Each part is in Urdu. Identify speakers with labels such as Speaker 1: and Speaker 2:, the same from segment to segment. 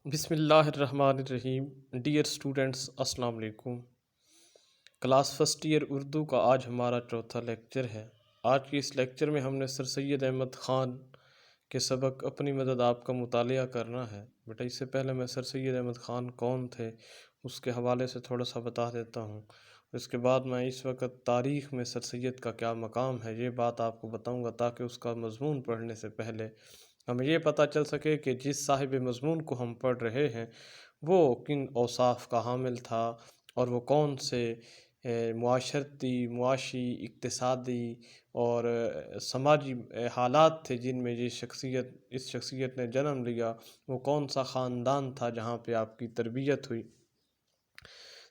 Speaker 1: بسم اللہ الرحمن الرحیم۔ ڈیئر اسٹوڈنٹس، السلام علیکم۔ کلاس فرسٹ ایئر اردو کا آج ہمارا چوتھا لیکچر ہے۔ آج کے اس لیکچر میں ہم نے سر سید احمد خان کے سبق اپنی مدد آپ کا مطالعہ کرنا ہے۔ بیٹا اس سے پہلے میں سر سید احمد خان کون تھے اس کے حوالے سے تھوڑا سا بتا دیتا ہوں۔ اس کے بعد میں اس وقت تاریخ میں سر سید کا کیا مقام ہے یہ بات آپ کو بتاؤں گا، تاکہ اس کا مضمون پڑھنے سے پہلے ہمیں یہ پتہ چل سکے کہ جس صاحب مضمون کو ہم پڑھ رہے ہیں وہ کن اوصاف کا حامل تھا اور وہ کون سے معاشرتی، معاشی، اقتصادی اور سماجی حالات تھے جن میں اس شخصیت نے جنم لیا، وہ کون سا خاندان تھا جہاں پہ آپ کی تربیت ہوئی۔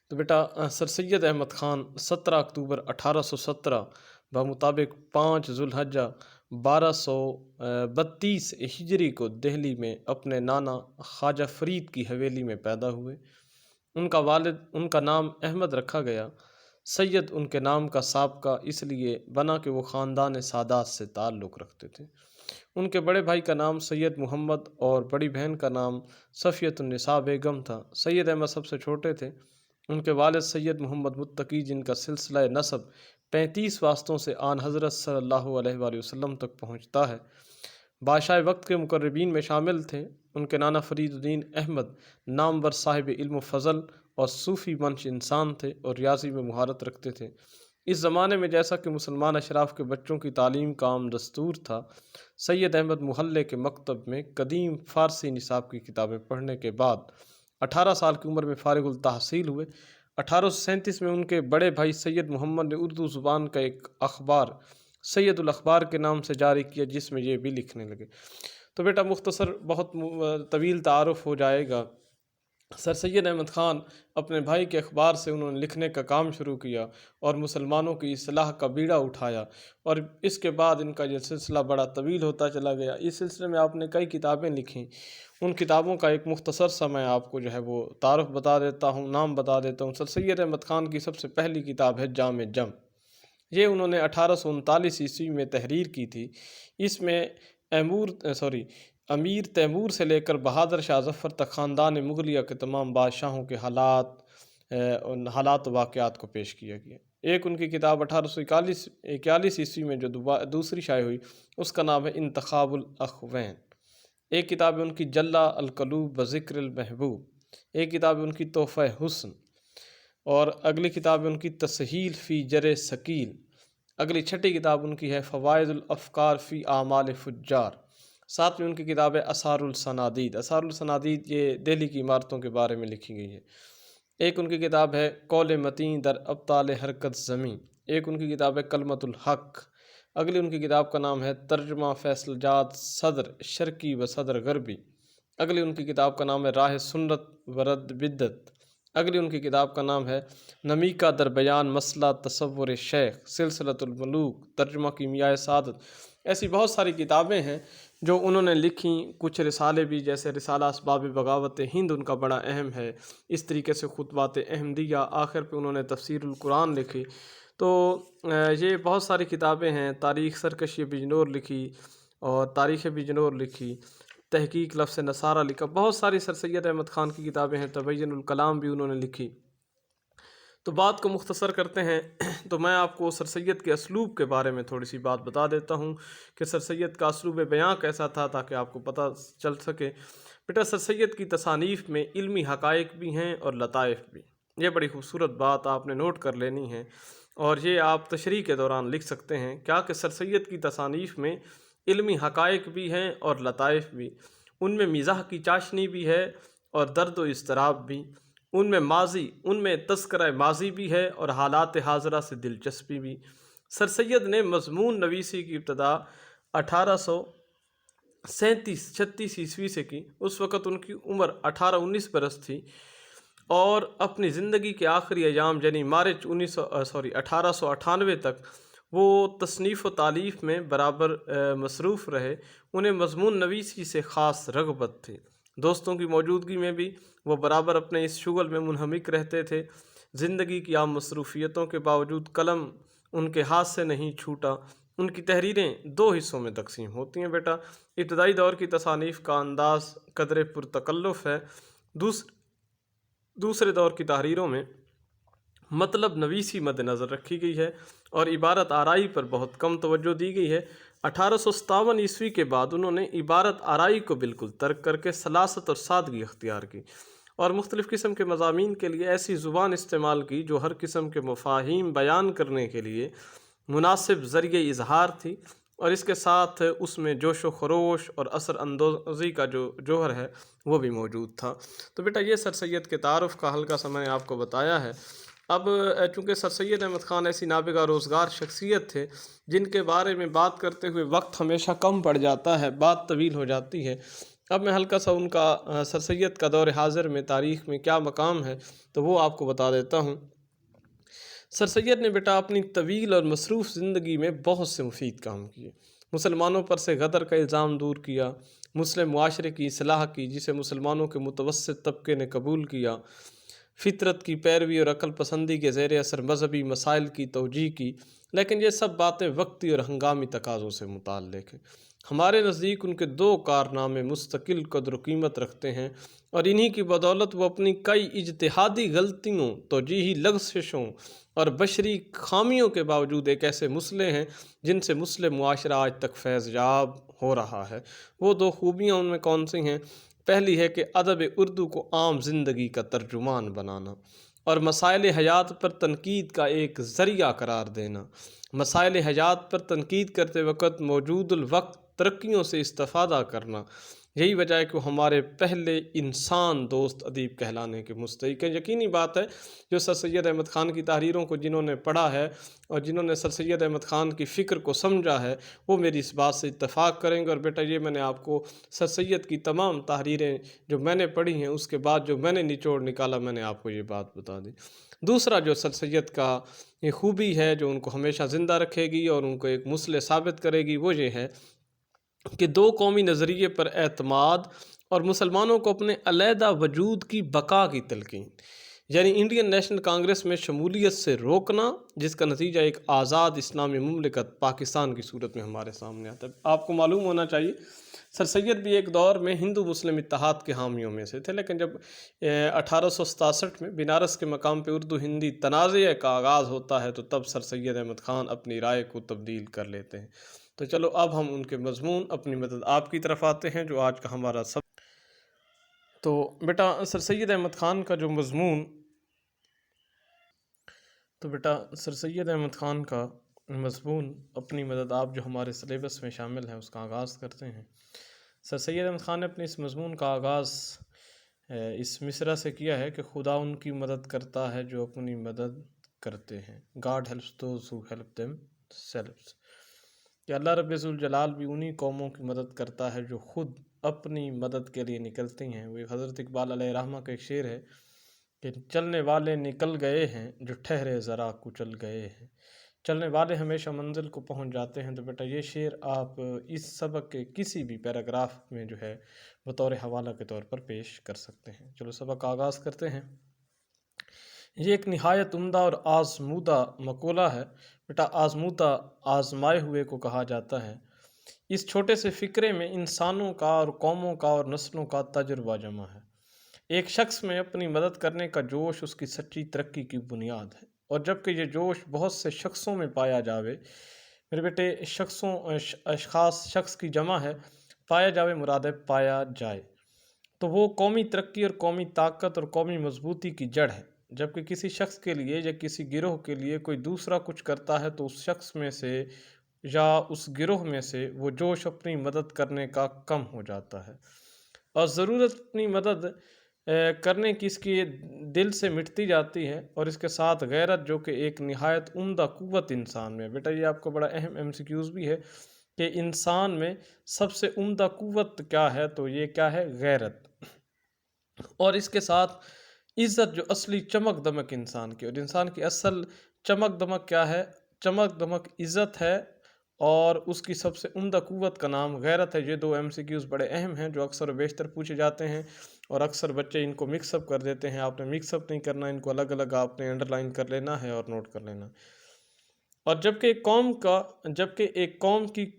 Speaker 1: تو بیٹا سر سید احمد خان 17 اکتوبر 1817 بمطابق 5 ذوالحجہ 1232 ہجری کو دہلی میں اپنے نانا خواجہ فرید کی حویلی میں پیدا ہوئے۔ ان کا نام احمد رکھا گیا۔ سید ان کے نام کا سابقہ اس لیے بنا کہ وہ خاندان سادات سے تعلق رکھتے تھے۔ ان کے بڑے بھائی کا نام سید محمد اور بڑی بہن کا نام صفیۃ النساء بیگم تھا۔ سید احمد سب سے چھوٹے تھے۔ ان کے والد سید محمد متقی، جن کا سلسلہ نسب 35 واسطوں سے آن حضرت صلی اللہ علیہ وآلہ وسلم تک پہنچتا ہے، بادشاہ وقت کے مقربین میں شامل تھے۔ ان کے نانا فرید الدین احمد نامور صاحب علم و فضل اور صوفی منش انسان تھے اور ریاضی میں مہارت رکھتے تھے۔ اس زمانے میں جیسا کہ مسلمان اشراف کے بچوں کی تعلیم کا عام دستور تھا، سید احمد محلے کے مکتب میں قدیم فارسی نصاب کی کتابیں پڑھنے کے بعد 18 سال کی عمر میں فارغ التحصیل ہوئے۔ 1837 میں ان کے بڑے بھائی سید محمد نے اردو زبان کا ایک اخبار سید الاخبار کے نام سے جاری کیا، جس میں یہ بھی لکھنے لگے۔ تو بیٹا مختصر بہت طویل تعارف ہو جائے گا۔ سر سید احمد خان اپنے بھائی کے اخبار سے انہوں نے لکھنے کا کام شروع کیا اور مسلمانوں کی اصلاح کا بیڑا اٹھایا، اور اس کے بعد ان کا یہ سلسلہ بڑا طویل ہوتا چلا گیا۔ اس سلسلے میں آپ نے کئی کتابیں لکھیں۔ ان کتابوں کا ایک مختصر سا میں آپ کو جو ہے وہ تعارف بتا دیتا ہوں، نام بتا دیتا ہوں۔ سر سید احمد خان کی سب سے پہلی کتاب ہے جامع جم۔ یہ انہوں نے 1839 عیسوی میں تحریر کی تھی۔ اس میں امیر تیمور سے لے کر بہادر شاہ ظفر تک خاندان مغلیہ کے تمام بادشاہوں کے حالات و واقعات کو پیش کیا گیا۔ ایک ان کی کتاب 1841 عیسوی میں جو دوسری شائع ہوئی، اس کا نام ہے انتخاب الاخوین۔ ایک کتاب ہے ان کی جلا القلوب بذکر المحبوب۔ ایک کتاب ہے ان کی تحفہ حسن، اور اگلی کتاب ہے ان کی تسہیل فی جر ثقیل۔ اگلی چھٹی کتاب ان کی ہے فوائد الافکار فی اعمال فجار۔ ساتویں ان کی کتاب ہے اثار الصنادید۔ اثار الصنادید یہ دہلی کی عمارتوں کے بارے میں لکھی گئی ہے۔ ایک ان کی کتاب ہے قول متین در ابطال حرکت زمین۔ ایک ان کی کتاب ہے کلمت الحق۔ اگلی ان کی کتاب کا نام ہے ترجمہ فیصل جات صدر شرقی و صدر غربی۔ اگلی ان کی کتاب کا نام ہے راہ سنت و رد بدت۔ اگلی ان کی کتاب کا نام ہے نمیکہ در بیان مسئلہ تصور شیخ سلسلۃ الملوک ترجمہ کیمیائے سعادت۔ ایسی بہت ساری کتابیں ہیں جو انہوں نے لکھیں۔ کچھ رسالے بھی، جیسے رسالہ اسباب بغاوت ہند ان کا بڑا اہم ہے۔ اس طریقے سے خطبات احمدیہ، آخر پہ انہوں نے تفسیر القرآن لکھی۔ تو یہ بہت ساری کتابیں ہیں۔ تاریخ سرکشی بجنور لکھی اور تاریخ بجنور لکھی، تحقیق لفظ نصارہ لکھا۔ بہت ساری سر سید احمد خان کی کتابیں ہیں۔ تبین الکلام بھی انہوں نے لکھی۔ تو بات کو مختصر کرتے ہیں تو میں آپ کو سر سید کے اسلوب کے بارے میں تھوڑی سی بات بتا دیتا ہوں کہ سر سید کا اسلوب بیاں کیسا تھا، تاکہ آپ کو پتہ چل سکے۔ بیٹا سر سید کی تصانیف میں علمی حقائق بھی ہیں اور لطائف بھی۔ یہ بڑی خوبصورت بات آپ نے نوٹ کر لینی ہے، اور یہ آپ تشریح کے دوران لکھ سکتے ہیں کیا کہ سر سید کی تصانیف میں علمی حقائق بھی ہیں اور لطائف بھی۔ ان میں مزاح کی چاشنی بھی ہے اور درد و اضطراب بھی۔ ان میں تذکرہ ماضی بھی ہے اور حالات حاضرہ سے دلچسپی بھی۔ سر سید نے مضمون نویسی کی ابتدا 1836 عیسوی سے کی۔ اس وقت ان کی عمر 18-19 برس تھی، اور اپنی زندگی کے آخری ایام یعنی مارچ 1898 تک وہ تصنیف و تالیف میں برابر مصروف رہے۔ انہیں مضمون نویسی سے خاص رغبت تھی۔ دوستوں کی موجودگی میں بھی وہ برابر اپنے اس شغل میں منہمک رہتے تھے۔ زندگی کی عام مصروفیتوں کے باوجود قلم ان کے ہاتھ سے نہیں چھوٹا۔ ان کی تحریریں دو حصوں میں تقسیم ہوتی ہیں بیٹا۔ ابتدائی دور کی تصانیف کا انداز قدر پرتکلف ہے، دوسرے دور کی تحریروں میں مطلب نویسی مد نظر رکھی گئی ہے اور عبارت آرائی پر بہت کم توجہ دی گئی ہے۔ 1857 کے بعد انہوں نے عبارت آرائی کو بالکل ترک کر کے سلاست اور سادگی اختیار کی اور مختلف قسم کے مضامین کے لیے ایسی زبان استعمال کی جو ہر قسم کے مفاہیم بیان کرنے کے لیے مناسب ذریعہ اظہار تھی، اور اس کے ساتھ اس میں جوش و خروش اور اثر اندازی کا جو جوہر ہے وہ بھی موجود تھا۔ تو بیٹا یہ سر سید کے تعارف کا ہلکا سا میں نے آپ کو بتایا ہے۔ اب چونکہ سر سید احمد خان ایسی نابغہ روزگار شخصیت تھے جن کے بارے میں بات کرتے ہوئے وقت ہمیشہ کم پڑ جاتا ہے، بات طویل ہو جاتی ہے، اب میں ہلکا سا ان کا سر سید کا دور حاضر میں تاریخ میں کیا مقام ہے تو وہ آپ کو بتا دیتا ہوں۔ سر سید نے بیٹا اپنی طویل اور مصروف زندگی میں بہت سے مفید کام کیے۔ مسلمانوں پر سے غدر کا الزام دور کیا، مسلم معاشرے کی اصلاح کی جسے مسلمانوں کے متوسط طبقے نے قبول کیا، فطرت کی پیروی اور عقل پسندی کے زیر اثر مذہبی مسائل کی توجیہ کی، لیکن یہ سب باتیں وقتی اور ہنگامی تقاضوں سے متعلق ہیں۔ ہمارے نزدیک ان کے دو کارنامے مستقل قدر و قیمت رکھتے ہیں اور انہی کی بدولت وہ اپنی کئی اجتہادی غلطیوں، توجیہی لغزشوں اور بشری خامیوں کے باوجود ایک ایسے مسلح ہیں جن سے مسلم معاشرہ آج تک فیض یاب ہو رہا ہے۔ وہ دو خوبیاں ان میں کون سی ہیں؟ پہلی ہے کہ ادب اردو کو عام زندگی کا ترجمان بنانا اور مسائل حیات پر تنقید کا ایک ذریعہ قرار دینا۔ مسائل حیات پر تنقید کرتے وقت موجود الوقت ترقیوں سے استفادہ کرنا، یہی وجہ ہے کہ وہ ہمارے پہلے انسان دوست ادیب کہلانے کے مستحق ہیں۔ یقینی بات ہے جو سر سید احمد خان کی تحریروں کو جنہوں نے پڑھا ہے اور جنہوں نے سر سید احمد خان کی فکر کو سمجھا ہے وہ میری اس بات سے اتفاق کریں گے۔ اور بیٹا یہ میں نے آپ کو سر سید کی تمام تحریریں جو میں نے پڑھی ہیں اس کے بعد جو میں نے نچوڑ نکالا میں نے آپ کو یہ بات بتا دی۔ دوسرا جو سر سید کا یہ خوبی ہے جو ان کو ہمیشہ زندہ رکھے گی اور ان کو ایک مسلح ثابت کرے گی وہ یہ ہے کہ دو قومی نظریے پر اعتماد اور مسلمانوں کو اپنے علیحدہ وجود کی بقا کی تلقین، یعنی انڈین نیشنل کانگریس میں شمولیت سے روکنا، جس کا نتیجہ ایک آزاد اسلامی مملکت پاکستان کی صورت میں ہمارے سامنے آتا ہے۔ آپ کو معلوم ہونا چاہیے سر سید بھی ایک دور میں ہندو مسلم اتحاد کے حامیوں میں سے تھے، لیکن جب 1867 میں بنارس کے مقام پہ اردو ہندی تنازع کا آغاز ہوتا ہے تو تب سر سید احمد خان اپنی رائے کو تبدیل کر لیتے ہیں۔ تو چلو اب ہم ان کے مضمون اپنی مدد آپ کی طرف آتے ہیں جو آج کا ہمارا تو بیٹا سر سید احمد خان کا جو مضمون سر سید احمد خان کا مضمون اپنی مدد آپ جو ہمارے سلیبس میں شامل ہے اس کا آغاز کرتے ہیں۔ سر سید احمد خان نے اپنے اس مضمون کا آغاز اس مصرع سے کیا ہے کہ خدا ان کی مدد کرتا ہے جو اپنی مدد کرتے ہیں، God helps those who help themselves، کہ اللہ رب ذوالجلال بھی انہی قوموں کی مدد کرتا ہے جو خود اپنی مدد کے لیے نکلتی ہیں۔ وہ ایک حضرت اقبال علیہ رحمہ کا ایک شعر ہے کہ چلنے والے نکل گئے ہیں جو ٹھہرے ذرا کچل گئے ہیں، چلنے والے ہمیشہ منزل کو پہنچ جاتے ہیں۔ تو بیٹا یہ شعر آپ اس سبق کے کسی بھی پیراگراف میں جو ہے بطور حوالہ کے طور پر پیش کر سکتے ہیں۔ چلو سبق کا آغاز کرتے ہیں۔ یہ ایک نہایت عمدہ اور آزمودہ مقولہ ہے بیٹا، آزمودہ آزمائے ہوئے کو کہا جاتا ہے۔ اس چھوٹے سے فقرے میں انسانوں کا اور قوموں کا اور نسلوں کا تجربہ جمع ہے۔ ایک شخص میں اپنی مدد کرنے کا جوش اس کی سچی ترقی کی بنیاد ہے، اور جب کہ یہ جوش بہت سے شخصوں میں پایا جاوے، میرے بیٹے شخص کی جمع ہے، پایا جاوے مراد ہے پایا جائے، تو وہ قومی ترقی اور قومی طاقت اور قومی مضبوطی کی جڑ ہے۔ جبکہ کسی شخص کے لیے یا کسی گروہ کے لیے کوئی دوسرا کچھ کرتا ہے تو اس شخص میں سے یا اس گروہ میں سے وہ جوش اپنی مدد کرنے کا کم ہو جاتا ہے، اور ضرورت اپنی مدد کرنے کی اس کی دل سے مٹتی جاتی ہے، اور اس کے ساتھ غیرت جو کہ ایک نہایت عمدہ قوت انسان میں، بیٹا یہ آپ کو بڑا اہم MCQs بھی ہے کہ انسان میں سب سے عمدہ قوت کیا ہے، تو یہ کیا ہے؟ غیرت، اور اس کے ساتھ عزت جو اصلی چمک دمک انسان کی، اور انسان کی اصل چمک دمک کیا ہے؟ چمک دمک عزت ہے، اور اس کی سب سے عمدہ قوت کا نام غیرت ہے۔ یہ دو MCQs بڑے اہم ہیں جو اکثر و بیشتر پوچھے جاتے ہیں، اور اکثر بچے ان کو مکس اپ کر دیتے ہیں۔ آپ نے مکس اپ نہیں کرنا، ان کو الگ الگ آپ نے انڈر لائن کر لینا ہے اور نوٹ کر لینا۔ اور جبکہ ایک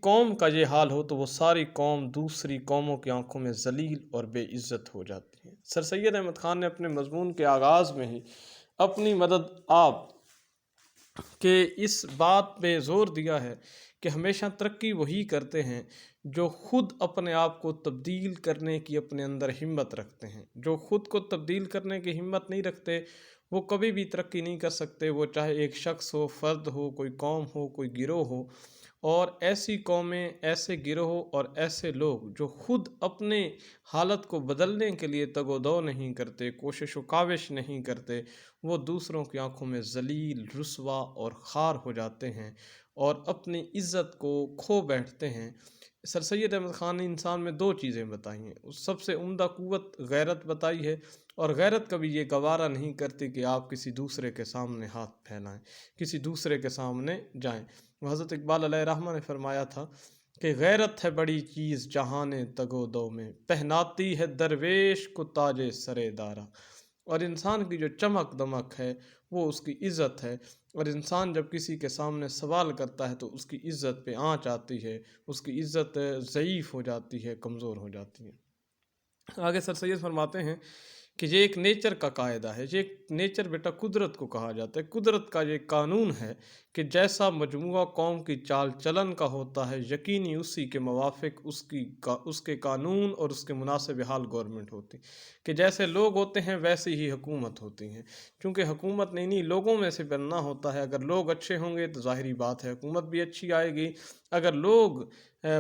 Speaker 1: قوم کا یہ حال ہو تو وہ ساری قوم دوسری قوموں کی آنکھوں میں ذلیل اور بے عزت ہو جاتی ہے۔ سر سید احمد خان نے اپنے مضمون کے آغاز میں ہی اپنی مدد آپ کے اس بات پہ زور دیا ہے کہ ہمیشہ ترقی وہی کرتے ہیں جو خود اپنے آپ کو تبدیل کرنے کی اپنے اندر ہمت رکھتے ہیں۔ جو خود کو تبدیل کرنے کی ہمت نہیں رکھتے وہ کبھی بھی ترقی نہیں کر سکتے، وہ چاہے ایک شخص ہو، فرد ہو، کوئی قوم ہو، کوئی گروہ ہو۔ اور ایسی قومیں، ایسے گروہ اور ایسے لوگ جو خود اپنے حالت کو بدلنے کے لیے تگ و دو نہیں کرتے، کوشش و کاوش نہیں کرتے، وہ دوسروں کی آنکھوں میں ذلیل، رسوا اور خوار ہو جاتے ہیں اور اپنی عزت کو کھو بیٹھتے ہیں۔ سر سید احمد خان نے انسان میں دو چیزیں بتائی ہیں۔ سب سے عمدہ قوت غیرت بتائی ہے، اور غیرت کبھی یہ گوارا نہیں کرتی کہ آپ کسی دوسرے کے سامنے ہاتھ پھیلائیں، کسی دوسرے کے سامنے جائیں۔ حضرت اقبال علیہ رحمہ نے فرمایا تھا کہ غیرت ہے بڑی چیز جہان تگ و دو میں، پہناتی ہے درویش کو تاج سرے دارا۔ اور انسان کی جو چمک دمک ہے وہ اس کی عزت ہے، اور انسان جب کسی کے سامنے سوال کرتا ہے تو اس کی عزت پہ آنچ آتی ہے، اس کی عزت ضعیف ہو جاتی ہے، کمزور ہو جاتی ہے۔ آگے سر سید فرماتے ہیں کہ یہ ایک نیچر کا قاعدہ ہے، یہ ایک نیچر بیٹا قدرت کو کہا جاتا ہے۔ قدرت کا یہ قانون ہے کہ جیسا مجموعہ قوم کی چال چلن کا ہوتا ہے، یقینی اسی کے موافق اس کے قانون اور اس کے مناسب حال گورنمنٹ ہوتی، کہ جیسے لوگ ہوتے ہیں ویسی ہی حکومت ہوتی ہیں۔ چونکہ حکومت نہیں لوگوں میں سے بننا ہوتا ہے۔ اگر لوگ اچھے ہوں گے تو ظاہری بات ہے حکومت بھی اچھی آئے گی، اگر لوگ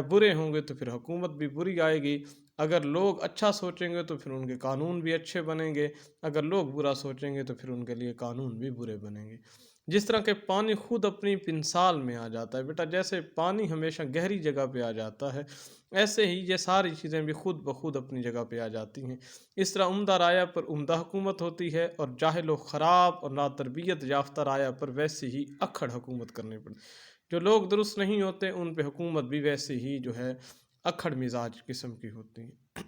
Speaker 1: برے ہوں گے تو پھر حکومت بھی بری آئے گی۔ اگر لوگ اچھا سوچیں گے تو پھر ان کے قانون بھی اچھے بنیں گے، اگر لوگ برا سوچیں گے تو پھر ان کے لیے قانون بھی برے بنیں گے۔ جس طرح کہ پانی خود اپنی پنسال میں آ جاتا ہے بیٹا، جیسے پانی ہمیشہ گہری جگہ پہ آ جاتا ہے، ایسے ہی یہ ساری چیزیں بھی خود بخود اپنی جگہ پہ آ جاتی ہیں۔ اس طرح عمدہ رعایا پر عمدہ حکومت ہوتی ہے، اور جاہل و خراب اور ناتربیت یافتہ رعایا پر ویسی ہی اکھڑ حکومت کرنی پڑتی۔ جو لوگ درست نہیں ہوتے ان پہ حکومت بھی ویسے ہی جو ہے اکھڑ مزاج قسم کی ہوتی ہے۔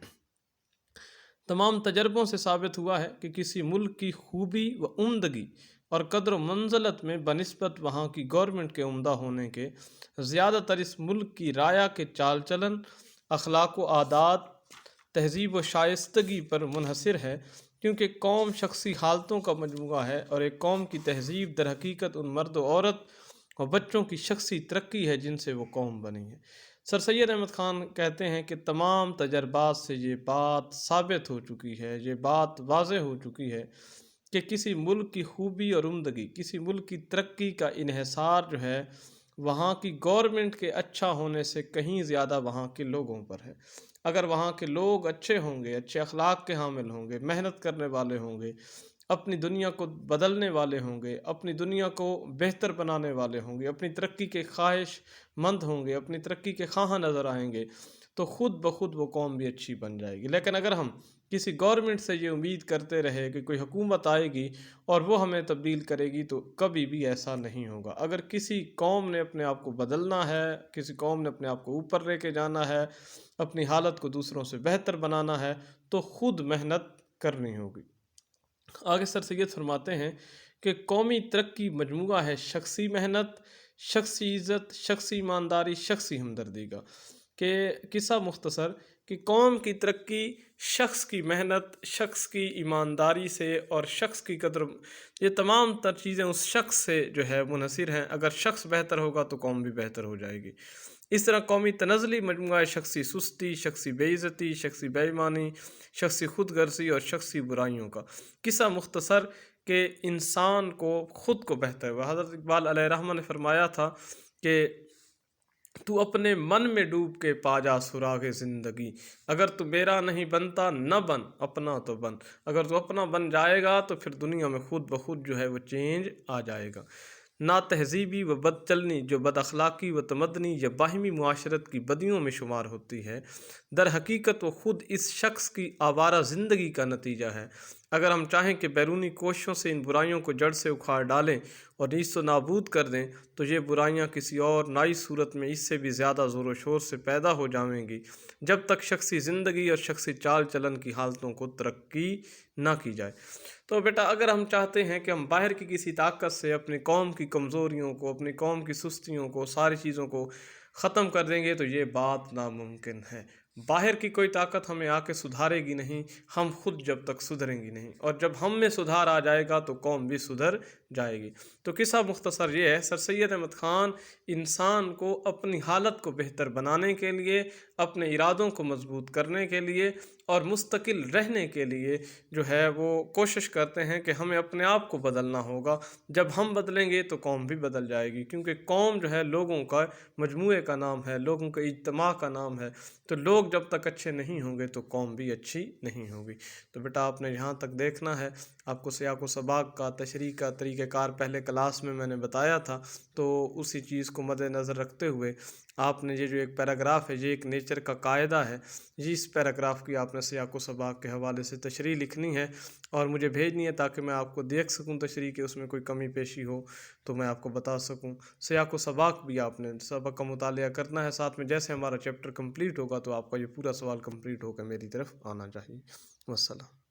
Speaker 1: تمام تجربوں سے ثابت ہوا ہے کہ کسی ملک کی خوبی و عمدگی اور قدر و منزلت میں بنسبت وہاں کی گورنمنٹ کے عمدہ ہونے کے زیادہ تر اس ملک کی رعایا کے چال چلن، اخلاق و عادات، تہذیب و شائستگی پر منحصر ہے، کیونکہ قوم شخصی حالتوں کا مجموعہ ہے، اور ایک قوم کی تہذیب در حقیقت ان مرد و عورت اور بچوں کی شخصی ترقی ہے جن سے وہ قوم بنی ہے۔ سر سید احمد خان کہتے ہیں کہ تمام تجربات سے یہ بات ثابت ہو چکی ہے، یہ بات واضح ہو چکی ہے کہ کسی ملک کی خوبی اور عمدگی، کسی ملک کی ترقی کا انحصار جو ہے وہاں کی گورنمنٹ کے اچھا ہونے سے کہیں زیادہ وہاں کے لوگوں پر ہے۔ اگر وہاں کے لوگ اچھے ہوں گے، اچھے اخلاق کے حامل ہوں گے، محنت کرنے والے ہوں گے، اپنی دنیا کو بدلنے والے ہوں گے، اپنی دنیا کو بہتر بنانے والے ہوں گے، اپنی ترقی کے خواہش مند ہوں گے، اپنی ترقی کے خواہاں نظر آئیں گے، تو خود بخود وہ قوم بھی اچھی بن جائے گی۔ لیکن اگر ہم کسی گورنمنٹ سے یہ امید کرتے رہے کہ کوئی حکومت آئے گی اور وہ ہمیں تبدیل کرے گی، تو کبھی بھی ایسا نہیں ہوگا۔ اگر کسی قوم نے اپنے آپ کو بدلنا ہے، کسی قوم نے اپنے آپ کو اوپر لے کے جانا ہے، اپنی حالت کو دوسروں سے بہتر بنانا ہے، تو خود محنت کرنی ہوگی۔ آگے سر سید فرماتے ہیں کہ قومی ترقی مجموعہ ہے شخصی محنت، شخصی عزت، شخصی ایمانداری، شخصی ہمدردی کا۔ کہ قصہ مختصر کہ قوم کی ترقی شخص کی محنت، شخص کی ایمانداری سے اور شخص کی قدر، یہ تمام تر چیزیں اس شخص سے جو ہے منحصر ہیں۔ اگر شخص بہتر ہوگا تو قوم بھی بہتر ہو جائے گی۔ اس طرح قومی تنزلی مجموعہ شخصی سستی، شخصی بے عزتی، شخصی بے ایمانی، شخصی خود غرضی اور شخصی برائیوں کا۔ قصہ مختصر کہ انسان کو خود کو بہتر ہوا۔ حضرت اقبال علیہ رحمہ نے فرمایا تھا کہ تو اپنے من میں ڈوب کے پا جا سراغ زندگی، اگر تو میرا نہیں بنتا نہ بن، اپنا تو بن۔ اگر تو اپنا بن جائے گا تو پھر دنیا میں خود بخود جو ہے وہ چینج آ جائے گا۔ نا تہذیبی و بد چلنی جو بد اخلاقی و تمدنی یا باہمی معاشرت کی بدیوں میں شمار ہوتی ہے، در حقیقت وہ خود اس شخص کی آوارہ زندگی کا نتیجہ ہے۔ اگر ہم چاہیں کہ بیرونی کوششوں سے ان برائیوں کو جڑ سے اکھاڑ ڈالیں اور نیست و نابود کر دیں تو یہ برائیاں کسی اور نئی صورت میں اس سے بھی زیادہ زور و شور سے پیدا ہو جائیں گی جب تک شخصی زندگی اور شخصی چال چلن کی حالتوں کو ترقی نہ کی جائے۔ تو بیٹا اگر ہم چاہتے ہیں کہ ہم باہر کی کسی طاقت سے اپنی قوم کی کمزوریوں کو، اپنی قوم کی سستیوں کو، ساری چیزوں کو ختم کر دیں گے تو یہ بات ناممکن ہے۔ باہر کی کوئی طاقت ہمیں آ کے سدھارے گی نہیں، ہم خود جب تک سدھریں گی نہیں، اور جب ہم میں سدھار آ جائے گا تو قوم بھی سدھر جائے گی۔ تو قصہ مختصر یہ ہے، سر سید احمد خان انسان کو اپنی حالت کو بہتر بنانے کے لیے، اپنے ارادوں کو مضبوط کرنے کے لیے اور مستقل رہنے کے لیے جو ہے وہ کوشش کرتے ہیں کہ ہمیں اپنے آپ کو بدلنا ہوگا۔ جب ہم بدلیں گے تو قوم بھی بدل جائے گی، کیونکہ قوم جو ہے لوگوں کا مجموعے کا نام ہے، لوگوں کے اجتماع کا نام ہے۔ تو لوگ جب تک اچھے نہیں ہوں گے تو قوم بھی اچھی نہیں ہوگی۔ تو بیٹا آپ نے یہاں تک دیکھنا ہے۔ آپ کو سیاق و سباق کا تشریح کا طریقہ کار پہلے کلاس میں نے بتایا تھا، تو اسی چیز کو مد نظر رکھتے ہوئے آپ نے یہ جو ایک پیراگراف ہے، یہ ایک نیچر کا قاعدہ ہے، اس پیراگراف کی آپ نے سیاق و سباق کے حوالے سے تشریح لکھنی ہے اور مجھے بھیجنی ہے تاکہ میں آپ کو دیکھ سکوں تشریح کہ اس میں کوئی کمی پیشی ہو تو میں آپ کو بتا سکوں۔ سیاق و سباق بھی آپ نے سبق کا مطالعہ کرنا ہے ساتھ میں، جیسے ہمارا چیپٹر کمپلیٹ ہوگا تو آپ کا یہ پورا سوال کمپلیٹ ہو کر میری طرف آنا چاہیے۔ والسلام۔